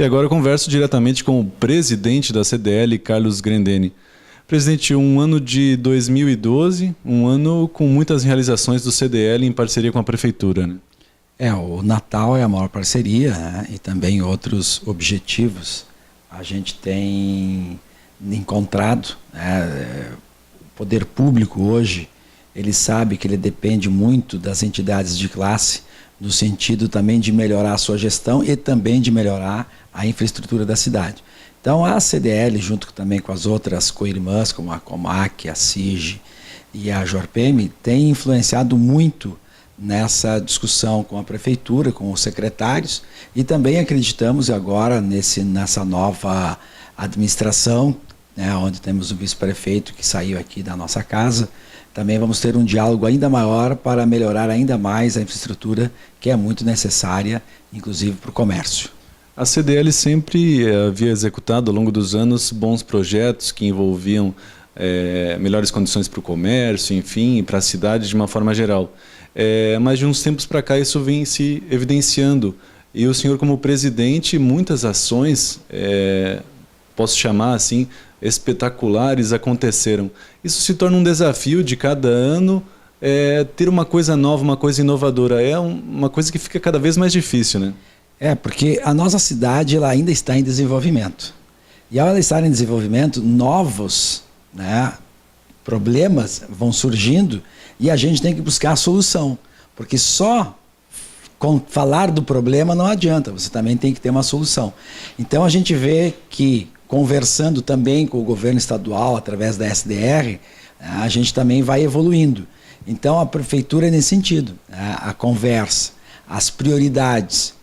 E agora eu converso diretamente com o presidente da CDL, Carlos Grendene. Presidente, um ano de 2012, um ano com muitas realizações do CDL em parceria com a Prefeitura, né? O Natal é a maior parceria, né? E também outros objetivos. A gente tem encontrado, né? O poder público hoje, ele sabe que ele depende muito das entidades de classe, no sentido também de melhorar a sua gestão e também de melhorar a infraestrutura da cidade. Então a CDL, junto também com as outras co-irmãs, como a Comac, a CIG e a Jorpem, tem influenciado muito nessa discussão com a Prefeitura, com os secretários, e também acreditamos agora nessa nova administração, né, onde temos o vice-prefeito que saiu aqui da nossa casa. Também vamos ter um diálogo ainda maior para melhorar ainda mais a infraestrutura que é muito necessária, inclusive para o comércio. A CDL sempre havia executado ao longo dos anos bons projetos que envolviam melhores condições para o comércio, enfim, para a cidade de uma forma geral. Mas de uns tempos para cá isso vem se evidenciando. E o senhor, como presidente, muitas ações, posso chamar assim, espetaculares aconteceram. Isso se torna um desafio de cada ano, ter uma coisa nova, uma coisa inovadora. É uma coisa que fica cada vez mais difícil, né? Porque a nossa cidade ela ainda está em desenvolvimento. E ao ela estar em desenvolvimento, novos, né, problemas vão surgindo e a gente tem que buscar a solução. Porque só falar do problema não adianta, você também tem que ter uma solução. Então a gente vê que, conversando também com o governo estadual, através da SDR, a gente também vai evoluindo. Então a prefeitura é nesse sentido, a conversa, as prioridades,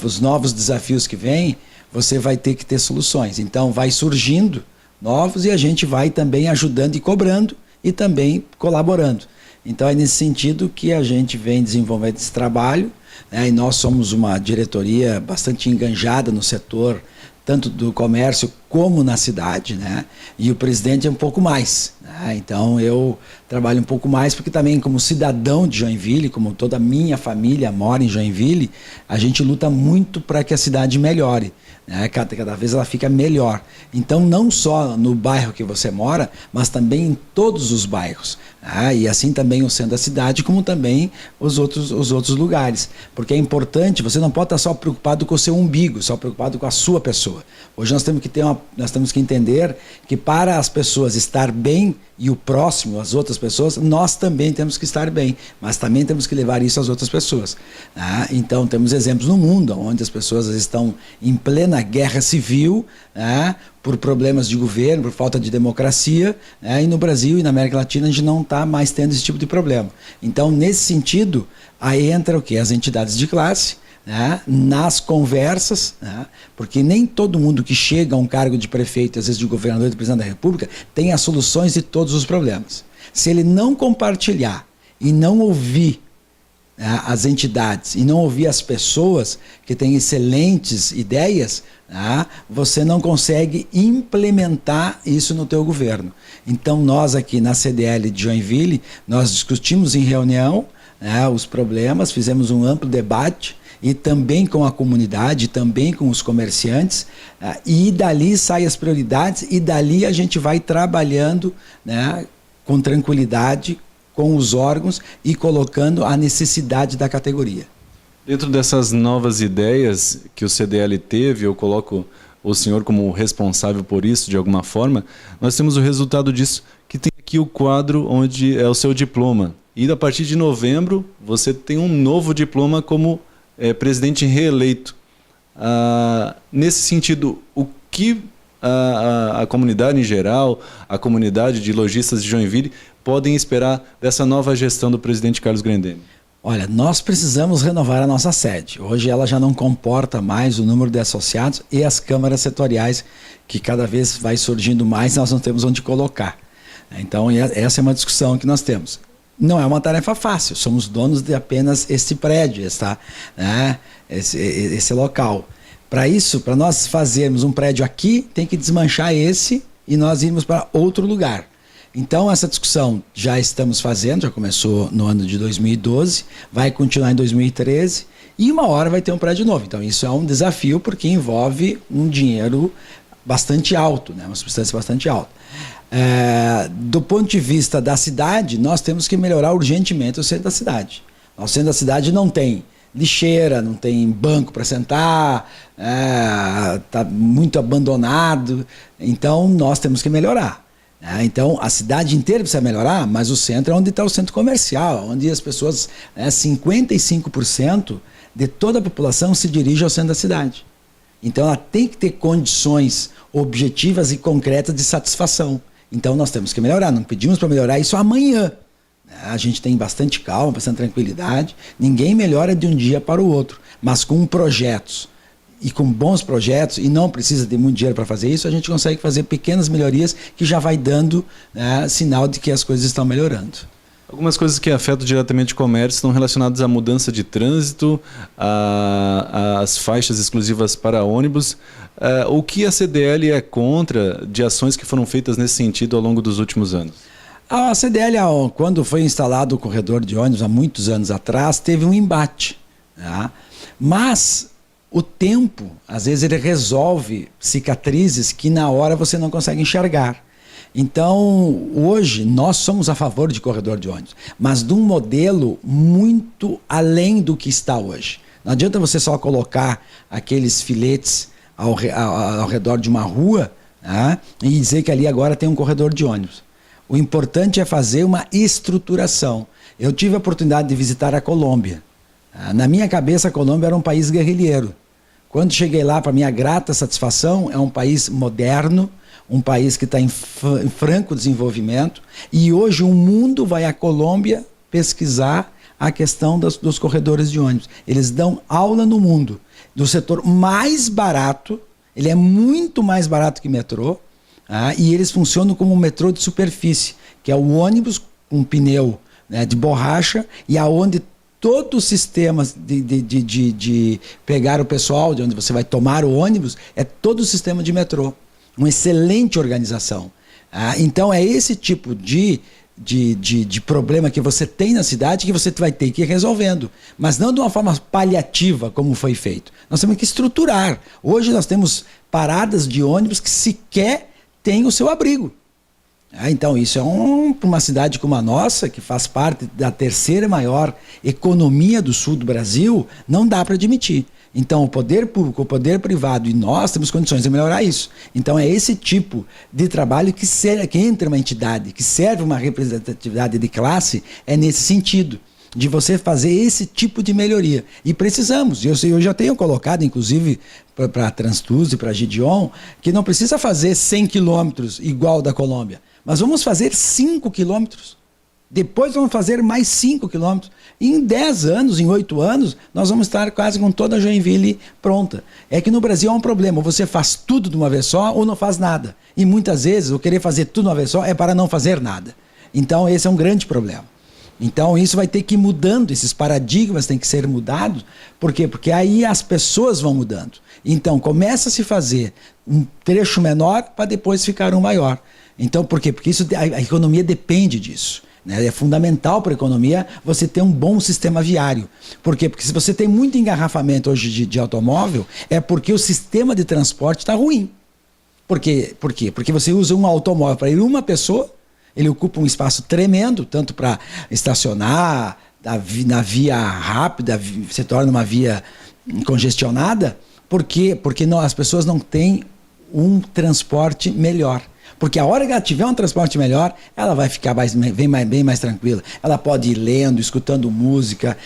os novos desafios que vêm, você vai ter que ter soluções. Então vai surgindo novos e a gente vai também ajudando e cobrando e também colaborando. Então é nesse sentido que a gente vem desenvolvendo esse trabalho, né? E nós somos uma diretoria bastante enganjada no setor, tanto do comércio como na cidade, né? E o presidente é um pouco mais, né? Então eu trabalho um pouco mais porque também como cidadão de Joinville, como toda a minha família mora em Joinville, a gente luta muito para que a cidade melhore, né? Cada vez ela fica melhor. Então não só no bairro que você mora, mas também em todos os bairros, né? E assim também o centro da cidade, como também os outros lugares. Porque é importante, você não pode estar só preocupado com o seu umbigo, só preocupado com a sua pessoa. Hoje nós temos que entender que para as pessoas estar bem e o próximo, as outras pessoas, nós também temos que estar bem, mas também temos que levar isso às outras pessoas, né? Então temos exemplos no mundo onde as pessoas estão em plena guerra civil, né, por problemas de governo, por falta de democracia, né, e no Brasil e na América Latina a gente não está mais tendo esse tipo de problema. Então nesse sentido, aí entra o quê? As entidades de classe, né, nas conversas, né, porque nem todo mundo que chega a um cargo de prefeito, às vezes de governador e de presidente da República, tem as soluções de todos os problemas. Se ele não compartilhar e não ouvir, né, as entidades e não ouvir as pessoas que têm excelentes ideias, né, você não consegue implementar isso no teu governo. Então nós aqui na CDL de Joinville, nós discutimos em reunião, né, os problemas, fizemos um amplo debate, e também com a comunidade, também com os comerciantes, e dali saem as prioridades, e dali a gente vai trabalhando, né, com tranquilidade, com os órgãos e colocando a necessidade da categoria. Dentro dessas novas ideias que o CDL teve, eu coloco o senhor como responsável por isso de alguma forma, nós temos o resultado disso, que tem aqui o quadro onde é o seu diploma. E a partir de novembro, você tem um novo diploma como presidente reeleito. Nesse sentido, o que a comunidade em geral, a comunidade de lojistas de Joinville podem esperar dessa nova gestão do presidente Carlos Grendene? Olha, nós precisamos renovar a nossa sede. Hoje ela já não comporta mais o número de associados e as câmaras setoriais, que cada vez vai surgindo mais, nós não temos onde colocar. Então essa é uma discussão que nós temos. Não é uma tarefa fácil, somos donos de apenas esse prédio, né, esse local. Para isso, para nós fazermos um prédio aqui, tem que desmanchar esse e nós irmos para outro lugar. Então, essa discussão já estamos fazendo, já começou no ano de 2012, vai continuar em 2013 e uma hora vai ter um prédio novo. Então, isso é um desafio porque envolve um dinheiro bastante alto, né? Uma substância bastante alta. Do ponto de vista da cidade, nós temos que melhorar urgentemente o centro da cidade. O centro da cidade não tem lixeira, não tem banco para sentar, está muito abandonado, então nós temos que melhorar. Então a cidade inteira precisa melhorar, mas o centro é onde está o centro comercial, onde as pessoas, 55% de toda a população se dirige ao centro da cidade. Então ela tem que ter condições objetivas e concretas de satisfação. Então nós temos que melhorar, não pedimos para melhorar isso amanhã. A gente tem bastante calma, bastante tranquilidade, ninguém melhora de um dia para o outro, mas com projetos e com bons projetos, e não precisa de muito dinheiro para fazer isso, a gente consegue fazer pequenas melhorias que já vai dando sinal de que as coisas estão melhorando. Algumas coisas que afetam diretamente o comércio estão relacionadas à mudança de trânsito, às faixas exclusivas para ônibus. O que a CDL é contra de ações que foram feitas nesse sentido ao longo dos últimos anos? A CDL, quando foi instalado o corredor de ônibus há muitos anos atrás, teve um embate. Mas o tempo, às vezes, ele resolve cicatrizes que na hora você não consegue enxergar. Então, hoje, nós somos a favor de corredor de ônibus, mas de um modelo muito além do que está hoje. Não adianta você só colocar aqueles filetes ao redor de uma rua e dizer que ali agora tem um corredor de ônibus. O importante é fazer uma estruturação. Eu tive a oportunidade de visitar a Colômbia. Na minha cabeça, a Colômbia era um país guerrilheiro. Quando cheguei lá, para minha grata satisfação, é um país moderno, um país que está em franco desenvolvimento, e hoje o mundo vai à Colômbia pesquisar a questão dos corredores de ônibus. Eles dão aula no mundo do setor mais barato, ele é muito mais barato que metrô, e eles funcionam como um metrô de superfície, que é o ônibus com pneu de borracha, e aonde todo o sistema de pegar o pessoal, de onde você vai tomar o ônibus, é todo o sistema de metrô. Uma excelente organização. Então é esse tipo de problema que você tem na cidade que você vai ter que ir resolvendo, mas não de uma forma paliativa como foi feito. Nós temos que estruturar. Hoje nós temos paradas de ônibus que sequer têm o seu abrigo. Então isso é uma cidade como a nossa, que faz parte da terceira maior economia do sul do Brasil, não dá para admitir. Então o poder público, o poder privado e nós temos condições de melhorar isso. Então é esse tipo de trabalho que entra uma entidade, que serve uma representatividade de classe, é nesse sentido, de você fazer esse tipo de melhoria. E precisamos, eu já tenho colocado, inclusive, para a Transtuz e para a Gideon, que não precisa fazer 100 quilômetros igual da Colômbia, mas vamos fazer 5 quilômetros. Depois vamos fazer mais 5 quilômetros. Em 10 anos, em 8 anos, nós vamos estar quase com toda a Joinville pronta. É que no Brasil há um problema, você faz tudo de uma vez só ou não faz nada. E muitas vezes o querer fazer tudo de uma vez só é para não fazer nada. Então esse é um grande problema. Então isso vai ter que ir mudando, esses paradigmas têm que ser mudados. Por quê? Porque aí as pessoas vão mudando. Então começa a se fazer um trecho menor para depois ficar um maior. Então por quê? Porque a economia depende disso. É fundamental para a economia você ter um bom sistema viário. Por quê? Porque se você tem muito engarrafamento hoje de automóvel, é porque o sistema de transporte está ruim. Por quê? Porque você usa um automóvel para ir uma pessoa, ele ocupa um espaço tremendo, tanto para estacionar, na via rápida, se torna uma via congestionada. Por quê? Porque as pessoas não têm um transporte melhor. Porque a hora que ela tiver um transporte melhor, ela vai ficar bem mais tranquila. Ela pode ir lendo, escutando música,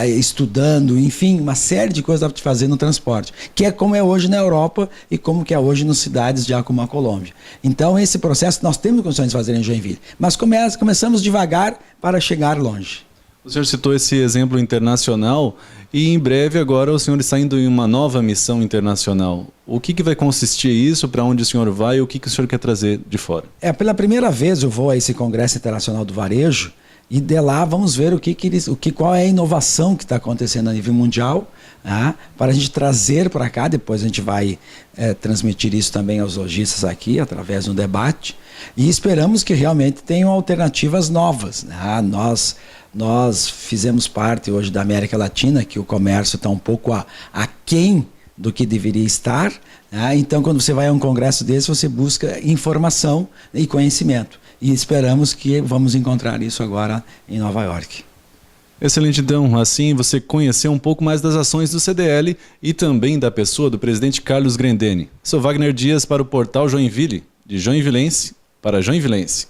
estudando, enfim, uma série de coisas dá para fazer no transporte. Que é como é hoje na Europa e como que é hoje nas cidades já como a Colômbia. Então esse processo nós temos condições de fazer em Joinville. Mas começamos devagar para chegar longe. O senhor citou esse exemplo internacional e em breve agora o senhor está indo em uma nova missão internacional. O que vai consistir isso, para onde o senhor vai e o que o senhor quer trazer de fora? Pela primeira vez eu vou a esse Congresso Internacional do Varejo E de lá vamos ver qual é a inovação que está acontecendo a nível mundial, né, para a gente trazer para cá. Depois a gente vai transmitir isso também aos lojistas aqui, através de um debate. E esperamos que realmente tenham alternativas novas, né? Nós fizemos parte hoje da América Latina, que o comércio está um pouco aquém do que deveria estar, né? Então, quando você vai a um congresso desse, você busca informação e conhecimento. E esperamos que vamos encontrar isso agora em Nova York. Excelente, então. Assim você conheceu um pouco mais das ações do CDL e também da pessoa do presidente Carlos Grendene. Sou Wagner Dias para o portal Joinville, de Joinvilense para Joinvilense.